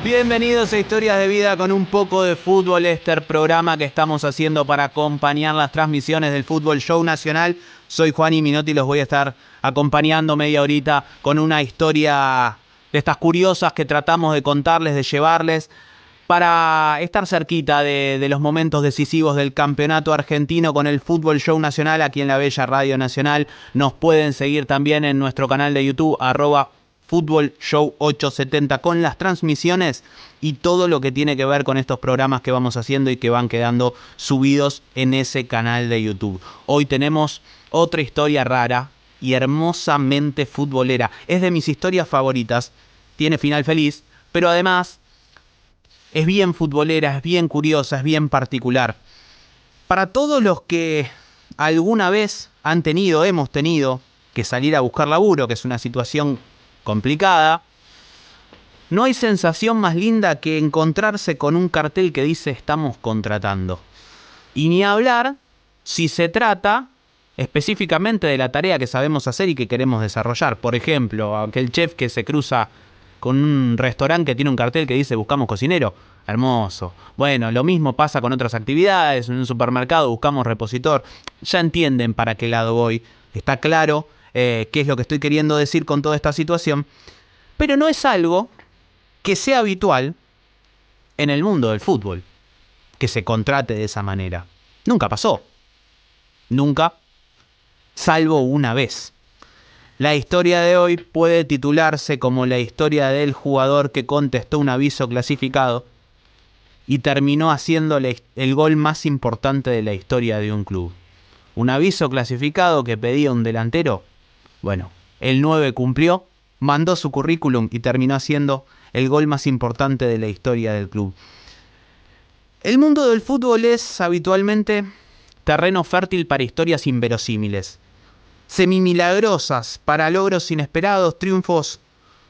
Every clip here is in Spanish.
Bienvenidos a Historias de Vida con un poco de fútbol, este programa que estamos haciendo para acompañar las transmisiones del Fútbol Show Nacional. Soy Juani Minotti y los voy a estar acompañando media horita con una historia de estas curiosas que tratamos de contarles, de llevarles, para estar cerquita de los momentos decisivos del campeonato argentino con el Fútbol Show Nacional aquí en la Bella Radio Nacional. Nos pueden seguir también en nuestro canal de YouTube, @Fútbol Show 870, con las transmisiones y todo lo que tiene que ver con estos programas que vamos haciendo y que van quedando subidos en ese canal de YouTube. Hoy tenemos otra historia rara y hermosamente futbolera. Es de mis historias favoritas, tiene final feliz, pero además es bien futbolera, es bien curiosa, es bien particular. Para todos los que alguna vez hemos tenido que salir a buscar laburo, que es una situación complicada, no hay sensación más linda que encontrarse con un cartel que dice estamos contratando. Y ni hablar si se trata específicamente de la tarea que sabemos hacer y que queremos desarrollar. Por ejemplo, aquel chef que se cruza con un restaurante que tiene un cartel que dice buscamos cocinero. Hermoso. Bueno, lo mismo pasa con otras actividades. En un supermercado buscamos repositor. Ya entienden para qué lado voy. Está claro qué es lo que estoy queriendo decir con toda esta situación. Pero no es algo que sea habitual en el mundo del fútbol, que se contrate de esa manera. Nunca pasó. Nunca, salvo una vez. La historia de hoy puede titularse como la historia del jugador que contestó un aviso clasificado y terminó haciendo el gol más importante de la historia de un club. Un aviso clasificado que pedía un delantero. Bueno, el 9 cumplió, mandó su currículum y terminó haciendo el gol más importante de la historia del club. El mundo del fútbol es habitualmente terreno fértil para historias inverosímiles, semimilagrosas para logros inesperados, triunfos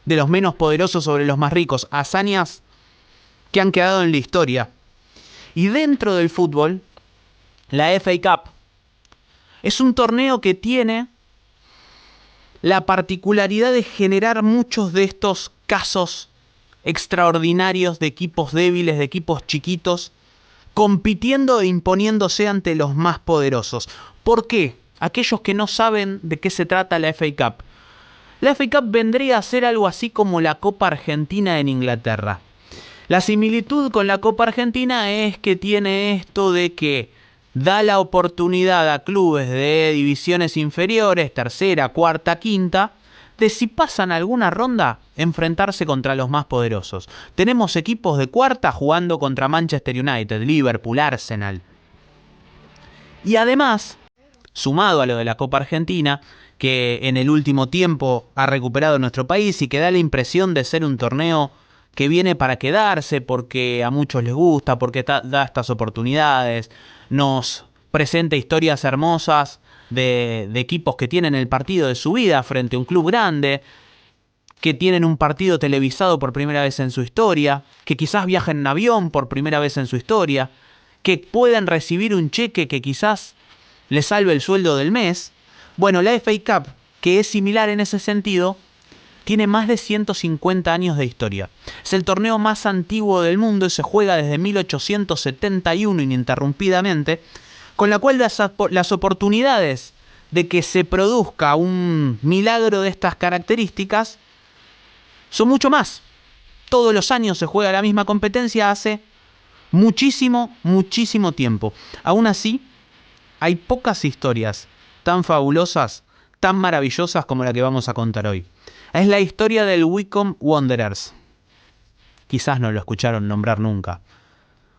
de los menos poderosos sobre los más ricos, hazañas que han quedado en la historia. Y dentro del fútbol, la FA Cup es un torneo que tiene la particularidad de generar muchos de estos casos extraordinarios de equipos débiles, de equipos chiquitos, compitiendo e imponiéndose ante los más poderosos. ¿Por qué? Aquellos que no saben de qué se trata la FA Cup. La FA Cup vendría a ser algo así como la Copa Argentina en Inglaterra. La similitud con la Copa Argentina es que tiene esto de que da la oportunidad a clubes de divisiones inferiores, tercera, cuarta, quinta, de si pasan alguna ronda, enfrentarse contra los más poderosos. Tenemos equipos de cuarta jugando contra Manchester United, Liverpool, Arsenal. Y además, sumado a lo de la Copa Argentina, que en el último tiempo ha recuperado nuestro país y que da la impresión de ser un torneo que viene para quedarse porque a muchos les gusta, porque da estas oportunidades, nos presenta historias hermosas de equipos que tienen el partido de su vida frente a un club grande, que tienen un partido televisado por primera vez en su historia, que quizás viajen en avión por primera vez en su historia, que pueden recibir un cheque que quizás les salve el sueldo del mes. Bueno, la FA Cup, que es similar en ese sentido, tiene más de 150 años de historia. Es el torneo más antiguo del mundo y se juega desde 1871 ininterrumpidamente, con la cual las oportunidades de que se produzca un milagro de estas características son mucho más. Todos los años se juega la misma competencia hace muchísimo tiempo. Aún así, hay pocas historias tan fabulosas, tan maravillosas como la que vamos a contar hoy. Es la historia del Wycombe Wanderers. Quizás no lo escucharon nombrar nunca.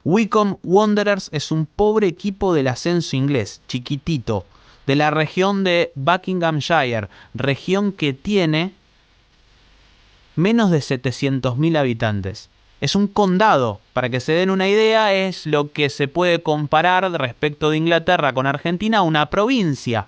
Wycombe Wanderers es un pobre equipo del ascenso inglés, chiquitito, de la región de Buckinghamshire, región que tiene menos de 700.000 habitantes. Es un condado, para que se den una idea, es lo que se puede comparar respecto de Inglaterra con Argentina, una provincia.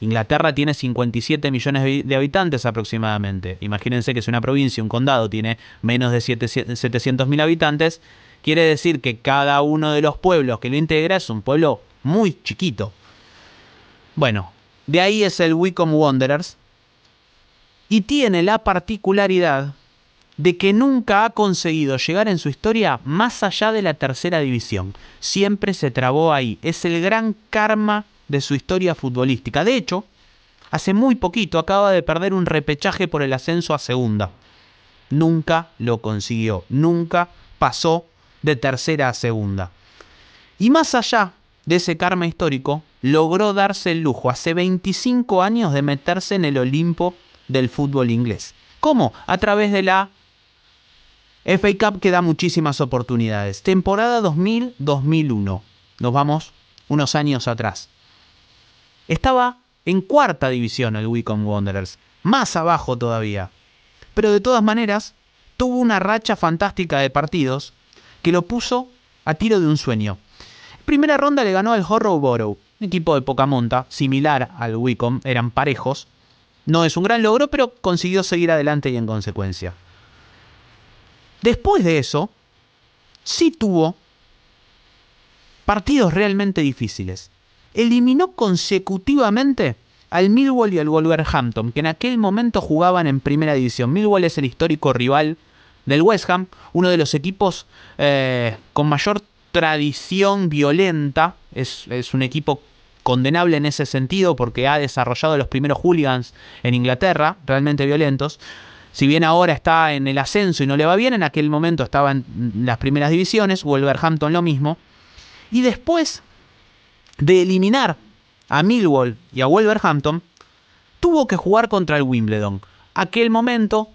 Inglaterra tiene 57 millones de habitantes aproximadamente. Imagínense que si una provincia, un condado, tiene menos de 700.000 habitantes, quiere decir que cada uno de los pueblos que lo integra es un pueblo muy chiquito. Bueno, de ahí es el Wycombe Wanderers y tiene la particularidad de que nunca ha conseguido llegar en su historia más allá de la tercera división. Siempre se trabó ahí. Es el gran karma de su historia futbolística. De hecho, hace muy poquito acaba de perder un repechaje por el ascenso a segunda. Nunca lo consiguió. Nunca pasó de tercera a segunda. Y más allá de ese karma histórico, logró darse el lujo hace 25 años de meterse en el Olimpo del fútbol inglés. ¿Cómo? A través de la FA Cup, que da muchísimas oportunidades. Temporada 2000-2001. Nos vamos unos años atrás. Estaba en cuarta división el Wycombe Wanderers. Más abajo todavía. Pero de todas maneras, tuvo una racha fantástica de partidos que lo puso a tiro de un sueño. Primera ronda le ganó al Harrow Borough, un equipo de poca monta, similar al Wycombe, eran parejos. No es un gran logro, pero consiguió seguir adelante y en consecuencia. Después de eso, sí tuvo partidos realmente difíciles. Eliminó consecutivamente al Millwall y al Wolverhampton, que en aquel momento jugaban en primera división. Millwall es el histórico rival del West Ham, uno de los equipos con mayor tradición violenta. Es un equipo condenable en ese sentido porque ha desarrollado los primeros hooligans en Inglaterra, realmente violentos. Si bien ahora está en el ascenso y no le va bien, en aquel momento estaba en las primeras divisiones. Wolverhampton lo mismo. Y después de eliminar a Millwall y a Wolverhampton, tuvo que jugar contra el Wimbledon. Aquel momento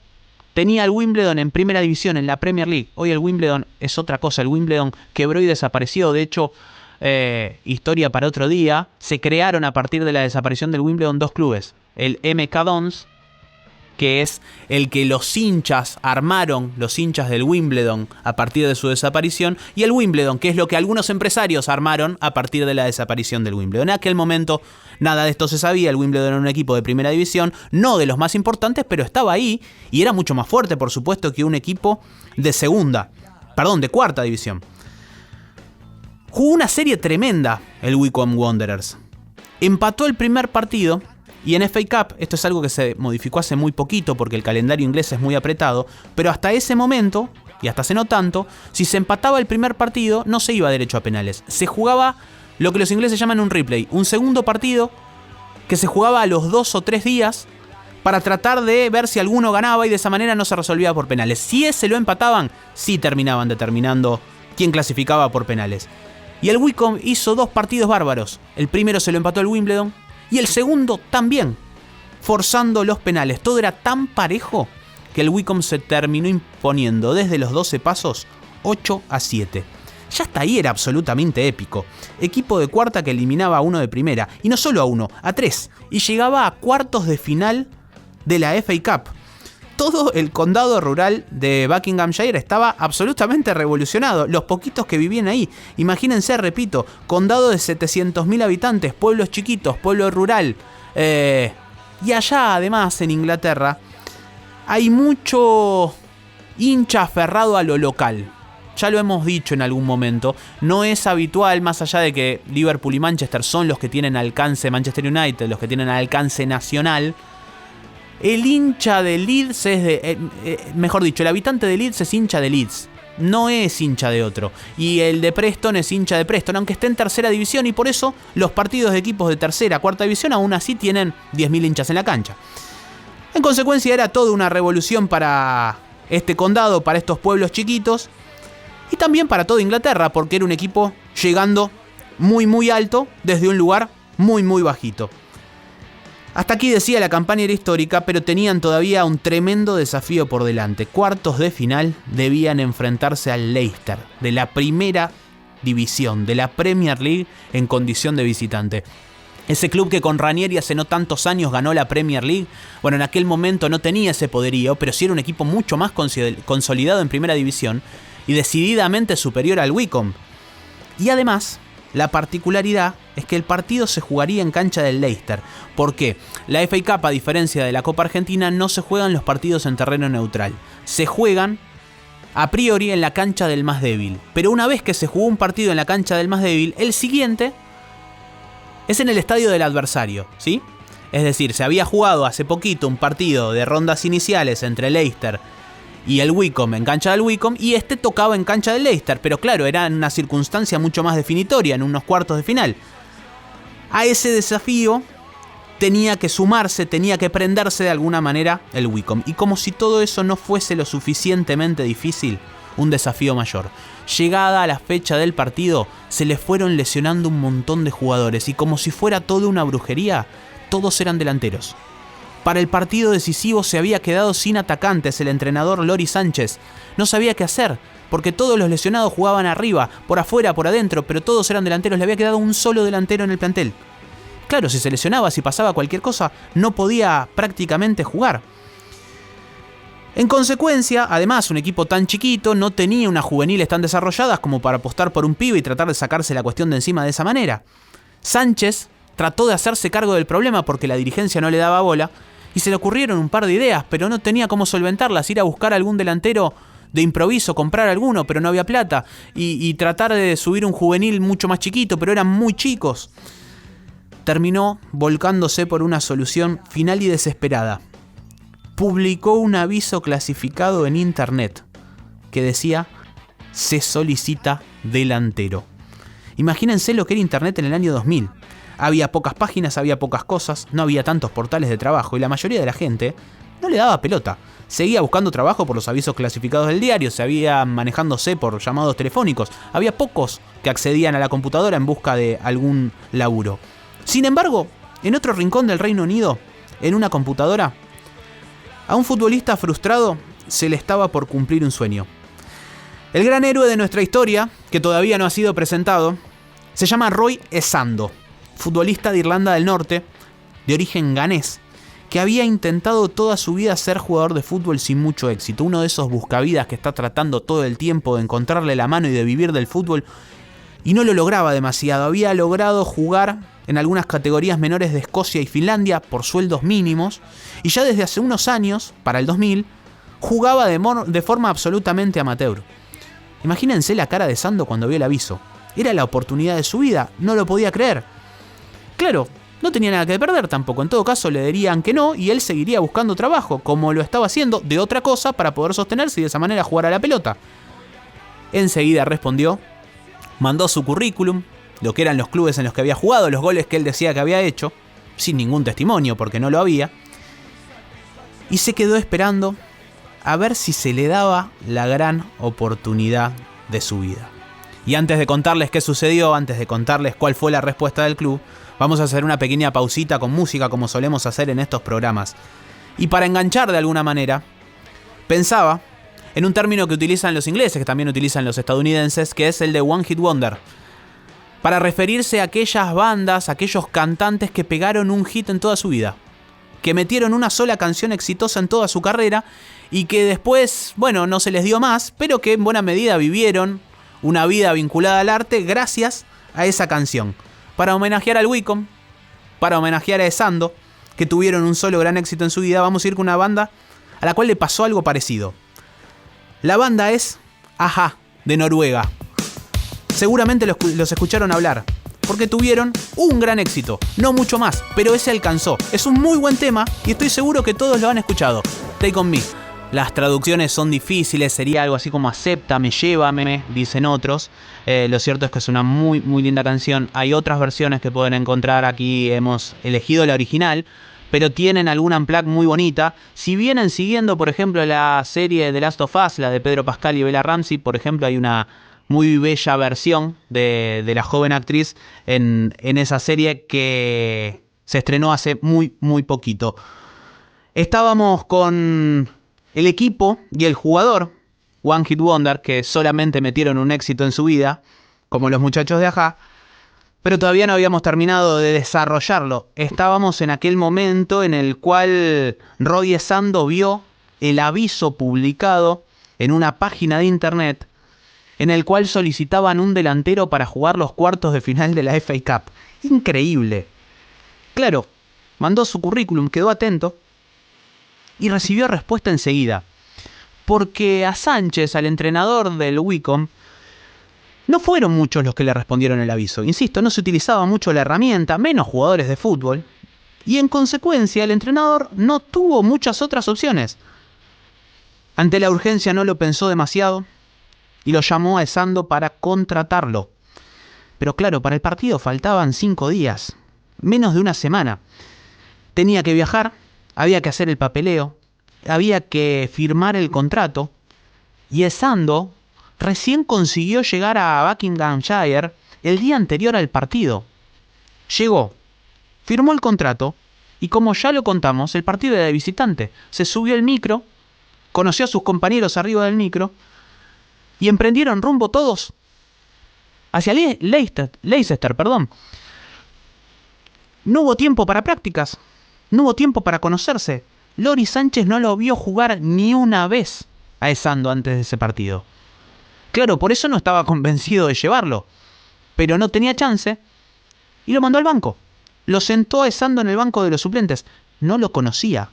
tenía el Wimbledon en primera división en la Premier League. Hoy el Wimbledon es otra cosa. El Wimbledon quebró y desapareció. De hecho, historia para otro día. Se crearon a partir de la desaparición del Wimbledon dos clubes. El MK Dons, que es el que los hinchas armaron, los hinchas del Wimbledon a partir de su desaparición, y el Wimbledon, que es lo que algunos empresarios armaron a partir de la desaparición del Wimbledon. En aquel momento nada de esto se sabía. El Wimbledon era un equipo de primera división, no de los más importantes, pero estaba ahí y era mucho más fuerte, por supuesto, que un equipo de cuarta división. Jugó una serie tremenda el Wycombe Wanderers. Empató el primer partido. Y en FA Cup, esto es algo que se modificó hace muy poquito porque el calendario inglés es muy apretado, pero hasta ese momento, y hasta hace no tanto, si se empataba el primer partido, no se iba derecho a penales. Se jugaba lo que los ingleses llaman un replay, un segundo partido que se jugaba a los 2 o 3 días para tratar de ver si alguno ganaba y de esa manera no se resolvía por penales. Si ese lo empataban, sí terminaban determinando quién clasificaba por penales. Y el Wycombe hizo 2 partidos bárbaros. El primero se lo empató el Wimbledon, y el segundo también, forzando los penales. Todo era tan parejo que el Wycombe se terminó imponiendo desde los 12 pasos 8-7. Ya hasta ahí era absolutamente épico. Equipo de cuarta que eliminaba a uno de primera. Y no solo a uno, a 3. Y llegaba a cuartos de final de la FA Cup. Todo el condado rural de Buckinghamshire estaba absolutamente revolucionado. Los poquitos que vivían ahí. Imagínense, repito, condado de 700.000 habitantes, pueblos chiquitos, pueblo rural. Y allá, además, en Inglaterra, hay mucho hincha aferrado a lo local. Ya lo hemos dicho en algún momento. No es habitual, más allá de que Liverpool y Manchester son los que tienen alcance, Manchester United, los que tienen alcance nacional. El hincha de Leeds es el habitante de Leeds es hincha de Leeds, no es hincha de otro. Y el de Preston es hincha de Preston, aunque esté en tercera división, y por eso los partidos de equipos de tercera, cuarta división aún así tienen 10.000 hinchas en la cancha. En consecuencia era toda una revolución para este condado, para estos pueblos chiquitos, y también para toda Inglaterra, porque era un equipo llegando muy muy alto desde un lugar muy muy bajito. Hasta aquí decía la campaña era histórica, pero tenían todavía un tremendo desafío por delante. Cuartos de final debían enfrentarse al Leicester, de la primera división, de la Premier League en condición de visitante. Ese club que con Ranieri hace no tantos años ganó la Premier League, bueno, en aquel momento no tenía ese poderío, pero sí era un equipo mucho más consolidado en primera división y decididamente superior al Wycombe. Y además, la particularidad es que el partido se jugaría en cancha del Leicester. ¿Por qué? La FA Cup, a diferencia de la Copa Argentina, no se juegan los partidos en terreno neutral. Se juegan a priori en la cancha del más débil. Pero una vez que se jugó un partido en la cancha del más débil, el siguiente es en el estadio del adversario, ¿sí? Es decir, se había jugado hace poquito un partido de rondas iniciales entre Leicester y el Wycombe en cancha del Wycombe, y este tocaba en cancha del Leicester, pero claro, era en una circunstancia mucho más definitoria, en unos cuartos de final. A ese desafío tenía que sumarse, tenía que prenderse de alguna manera el Wycombe, y como si todo eso no fuese lo suficientemente difícil, un desafío mayor. Llegada a la fecha del partido, se le fueron lesionando un montón de jugadores, y como si fuera toda una brujería, todos eran delanteros. Para el partido decisivo se había quedado sin atacantes el entrenador Lori Sánchez. No sabía qué hacer, porque todos los lesionados jugaban arriba, por afuera, por adentro, pero todos eran delanteros. Le había quedado un solo delantero en el plantel. Claro, si se lesionaba, si pasaba cualquier cosa, no podía prácticamente jugar. En consecuencia, además, un equipo tan chiquito no tenía unas juveniles tan desarrolladas como para apostar por un pibe y tratar de sacarse la cuestión de encima de esa manera. Sánchez trató de hacerse cargo del problema porque la dirigencia no le daba bola, y se le ocurrieron un par de ideas, pero no tenía cómo solventarlas. Ir a buscar algún delantero de improviso, comprar alguno, pero no había plata, y tratar de subir un juvenil mucho más chiquito, pero eran muy chicos. Terminó volcándose por una solución final y desesperada. Publicó un aviso clasificado en internet que decía: se solicita delantero. Imagínense lo que era internet en el año 2000. Había pocas páginas, había pocas cosas, no había tantos portales de trabajo, y la mayoría de la gente no le daba pelota. Seguía buscando trabajo por los avisos clasificados del diario, seguía manejándose por llamados telefónicos. Había pocos que accedían a la computadora en busca de algún laburo. Sin embargo, en otro rincón del Reino Unido, en una computadora, a un futbolista frustrado se le estaba por cumplir un sueño. El gran héroe de nuestra historia, que todavía no ha sido presentado, se llama Roy Esando, futbolista de Irlanda del Norte, de origen ganés, que había intentado toda su vida ser jugador de fútbol sin mucho éxito. Uno de esos buscavidas que está tratando todo el tiempo de encontrarle la mano y de vivir del fútbol, y no lo lograba demasiado. Había logrado jugar en algunas categorías menores de Escocia y Finlandia por sueldos mínimos, y ya desde hace unos años, para el 2000, jugaba de forma absolutamente amateur. Imagínense la cara de Sando cuando vio el aviso. Era la oportunidad de su vida, no lo podía creer. Claro, no tenía nada que perder tampoco. En todo caso le dirían que no y él seguiría buscando trabajo, como lo estaba haciendo, de otra cosa para poder sostenerse y de esa manera jugar a la pelota. Enseguida respondió, mandó su currículum, lo que eran los clubes en los que había jugado, los goles que él decía que había hecho, sin ningún testimonio porque no lo había, y se quedó esperando a ver si se le daba la gran oportunidad de su vida. Y antes de contarles qué sucedió, antes de contarles cuál fue la respuesta del club, vamos a hacer una pequeña pausita con música como solemos hacer en estos programas. Y para enganchar de alguna manera, pensaba en un término que utilizan los ingleses, que también utilizan los estadounidenses, que es el de One Hit Wonder, para referirse a aquellas bandas, aquellos cantantes que pegaron un hit en toda su vida, que metieron una sola canción exitosa en toda su carrera y que después, bueno, no se les dio más, pero que en buena medida vivieron una vida vinculada al arte gracias a esa canción. Para homenajear al Wycombe, para homenajear a Esando, que tuvieron un solo gran éxito en su vida, vamos a ir con una banda a la cual le pasó algo parecido. La banda es A-ha, de Noruega. Seguramente los escucharon hablar, porque tuvieron un gran éxito, no mucho más, pero ese alcanzó. Es un muy buen tema y estoy seguro que todos lo han escuchado. Take On Me. Las traducciones son difíciles, sería algo así como acéptame, llévame, dicen otros. Lo cierto es que es una muy, muy linda canción. Hay otras versiones que pueden encontrar, aquí hemos elegido la original, pero tienen alguna unplugged muy bonita. Si vienen siguiendo, por ejemplo, la serie The Last of Us, la de Pedro Pascal y Bella Ramsey, por ejemplo, hay una muy bella versión de la joven actriz en esa serie que se estrenó hace muy, muy poquito. Estábamos con el equipo y el jugador One Hit Wonder, que solamente metieron un éxito en su vida, como los muchachos de A-ha, pero todavía no habíamos terminado de desarrollarlo. Estábamos en aquel momento en el cual Roy Esando vio el aviso publicado en una página de internet en el cual solicitaban un delantero para jugar los cuartos de final de la FA Cup. Increíble. Claro, mandó su currículum, quedó atento y recibió respuesta enseguida. Porque a Sánchez, al entrenador del Wycombe, no fueron muchos los que le respondieron el aviso. Insisto, no se utilizaba mucho la herramienta, menos jugadores de fútbol. Y en consecuencia, el entrenador no tuvo muchas otras opciones. Ante la urgencia no lo pensó demasiado y lo llamó a Esando para contratarlo. Pero claro, para el partido faltaban 5 días, menos de una semana. Tenía que viajar, había que hacer el papeleo, había que firmar el contrato, y Esando recién consiguió llegar a Buckinghamshire el día anterior al partido. Llegó, firmó el contrato, y como ya lo contamos, el partido era de visitante. Se subió al micro, conoció a sus compañeros arriba del micro, y emprendieron rumbo todos hacia Leicester. No hubo tiempo para prácticas, no hubo tiempo para conocerse. Lori Sánchez no lo vio jugar ni una vez a Esando antes de ese partido. Claro, por eso no estaba convencido de llevarlo, pero no tenía chance y lo mandó al banco. Lo sentó a Esando en el banco de los suplentes. No lo conocía.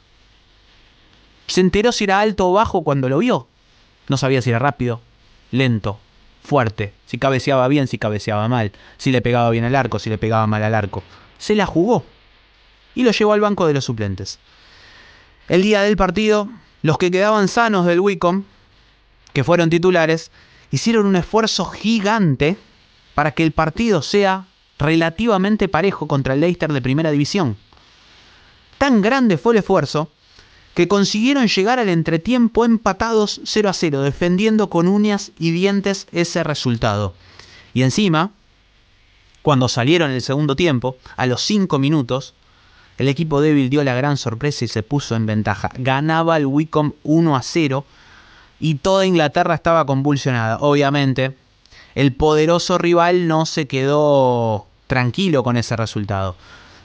Se enteró si era alto o bajo cuando lo vio. No sabía si era rápido, lento, fuerte, si cabeceaba bien, si cabeceaba mal, si le pegaba bien al arco, si le pegaba mal al arco. Se la jugó y lo llevó al banco de los suplentes. El día del partido, los que quedaban sanos del Wycombe, que fueron titulares, hicieron un esfuerzo gigante para que el partido sea relativamente parejo contra el Leicester de primera división. Tan grande fue el esfuerzo que consiguieron llegar al entretiempo empatados 0-0, defendiendo con uñas y dientes ese resultado. Y encima, cuando salieron en el segundo tiempo, a los 5 minutos, el equipo débil dio la gran sorpresa y se puso en ventaja. Ganaba el Wycombe 1-0 y toda Inglaterra estaba convulsionada. Obviamente, el poderoso rival no se quedó tranquilo con ese resultado.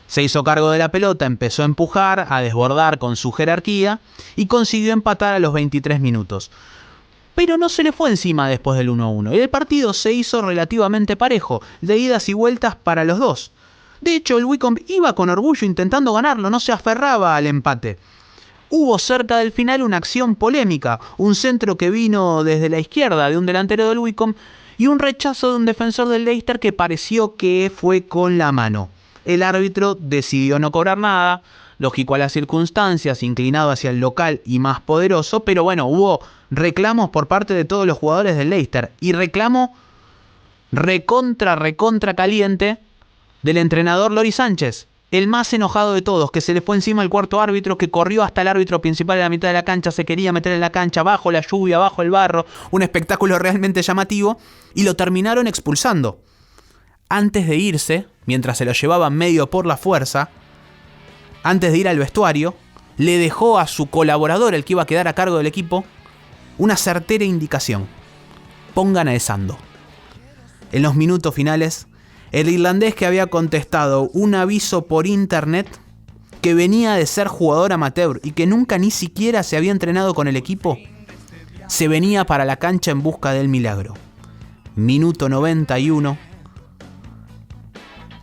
Se hizo cargo de la pelota, empezó a empujar, a desbordar con su jerarquía y consiguió empatar a los 23 minutos. Pero no se le fue encima después del 1-1 y el partido se hizo relativamente parejo, de idas y vueltas para los dos. De hecho, el Wycombe iba con orgullo intentando ganarlo, no se aferraba al empate. Hubo cerca del final una acción polémica, un centro que vino desde la izquierda de un delantero del Wycombe y un rechazo de un defensor del Leicester que pareció que fue con la mano. El árbitro decidió no cobrar nada, lógico a las circunstancias, inclinado hacia el local y más poderoso, pero bueno, hubo reclamos por parte de todos los jugadores del Leicester y reclamo recontra caliente del entrenador Lori Sánchez, el más enojado de todos, que se le fue encima el cuarto árbitro, que corrió hasta el árbitro principal en la mitad de la cancha, se quería meter en la cancha, bajo la lluvia, bajo el barro, un espectáculo realmente llamativo, y lo terminaron expulsando. Antes de irse, mientras se lo llevaban medio por la fuerza, antes de ir al vestuario, le dejó a su colaborador, el que iba a quedar a cargo del equipo, una certera indicación: pongan a Esando. En los minutos finales, el irlandés, que había contestado un aviso por internet que venía de ser jugador amateur y que nunca ni siquiera se había entrenado con el equipo, se venía para la cancha en busca del milagro. Minuto 91.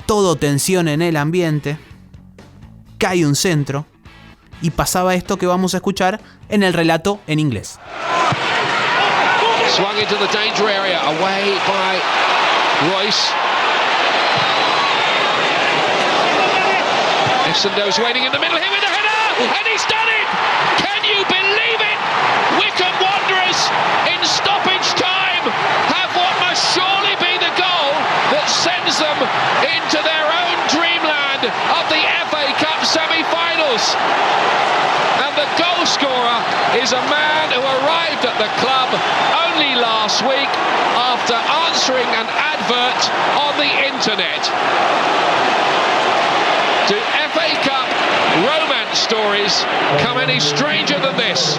Todo tensión en el ambiente. Cae un centro y pasaba esto que vamos a escuchar en el relato en inglés. Swung into the danger area, away by Royce. Essando's waiting in the middle here with a header, and he's done it! Can you believe it? Wycombe Wanderers in stoppage time have what must surely be the goal that sends them into their own dreamland of the FA Cup semi-finals. And the goal scorer is a man who arrived at the club only last week after answering an advert on the internet. Do FA Cup romance stories come any stranger than this?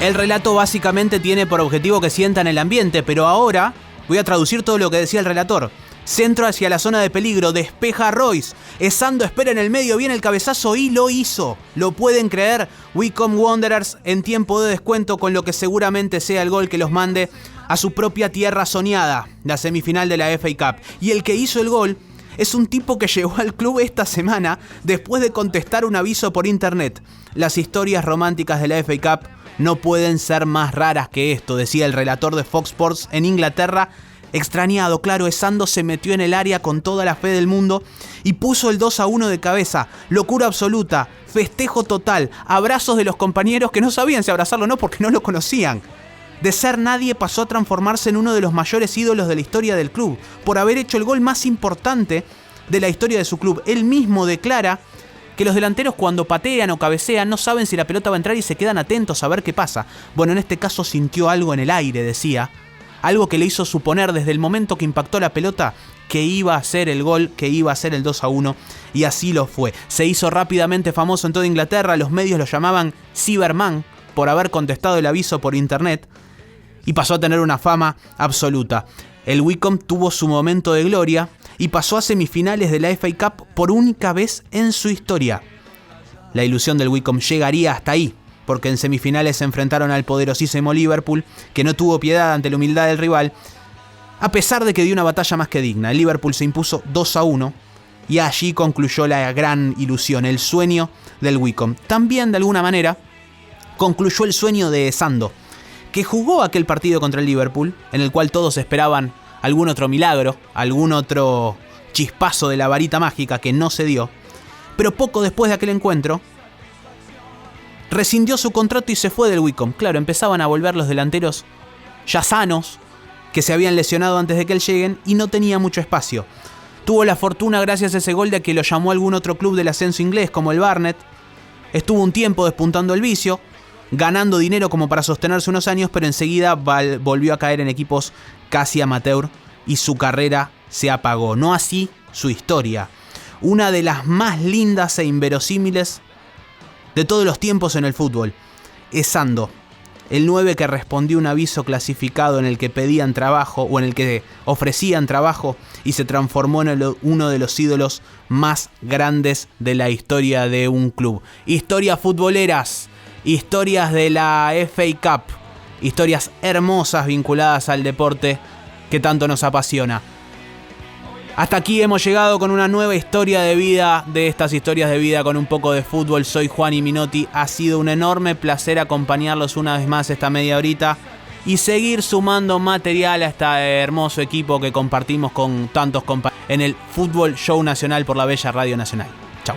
El relato básicamente tiene por objetivo que sientan el ambiente, pero ahora voy a traducir todo lo que decía el relator. Centro hacia la zona de peligro, despeja a Royce. Esando espera en el medio, viene el cabezazo y lo hizo. ¿Lo pueden creer? Wycombe Wanderers en tiempo de descuento, con lo que seguramente sea el gol que los mande a su propia tierra soñada, la semifinal de la FA Cup. Y el que hizo el gol es un tipo que llegó al club esta semana después de contestar un aviso por internet. Las historias románticas de la FA Cup no pueden ser más raras que esto, decía el relator de Fox Sports en Inglaterra, Extrañado, claro, Esando se metió en el área con toda la fe del mundo y puso el 2-1 de cabeza. Locura absoluta, festejo total, abrazos de los compañeros que no sabían si abrazarlo o no porque no lo conocían. De ser nadie pasó a transformarse en uno de los mayores ídolos de la historia del club, por haber hecho el gol más importante de la historia de su club. Él mismo declara que los delanteros cuando patean o cabecean no saben si la pelota va a entrar y se quedan atentos a ver qué pasa. Bueno, en este caso sintió algo en el aire, decía. Algo que le hizo suponer desde el momento que impactó la pelota que iba a ser el gol, que iba a ser el 2-1, y así lo fue. Se hizo rápidamente famoso en toda Inglaterra, los medios lo llamaban Cyberman por haber contestado el aviso por internet, y pasó a tener una fama absoluta. El Wycombe tuvo su momento de gloria y pasó a semifinales de la FA Cup por única vez en su historia. La ilusión del Wycombe llegaría hasta ahí, porque en semifinales se enfrentaron al poderosísimo Liverpool, que no tuvo piedad ante la humildad del rival, a pesar de que dio una batalla más que digna. El Liverpool se impuso 2-1 y allí concluyó la gran ilusión, el sueño del Wycombe. También, de alguna manera, concluyó el sueño de Esando, que jugó aquel partido contra el Liverpool, en el cual todos esperaban algún otro milagro, algún otro chispazo de la varita mágica que no se dio, pero poco después de aquel encuentro, rescindió su contrato y se fue del Wycombe. Claro, empezaban a volver los delanteros ya sanos, que se habían lesionado antes de que él lleguen, y no tenía mucho espacio. Tuvo la fortuna, gracias a ese gol, de que lo llamó algún otro club del ascenso inglés, como el Barnet. Estuvo un tiempo despuntando el vicio, ganando dinero como para sostenerse unos años, pero enseguida volvió a caer en equipos casi amateur y su carrera se apagó. No así su historia. Una de las más lindas e inverosímiles de todos los tiempos en el fútbol. Esando, el 9 que respondió un aviso clasificado en el que pedían trabajo o en el que ofrecían trabajo y se transformó en uno de los ídolos más grandes de la historia de un club. Historias futboleras, historias de la FA Cup, historias hermosas vinculadas al deporte que tanto nos apasiona. Hasta aquí hemos llegado con una nueva historia de vida, de estas historias de vida con un poco de fútbol. Soy Juani Minotti, ha sido un enorme placer acompañarlos una vez más esta media horita y seguir sumando material a este hermoso equipo que compartimos con tantos compañeros en el Fútbol Show Nacional por la Bella Radio Nacional. Chau.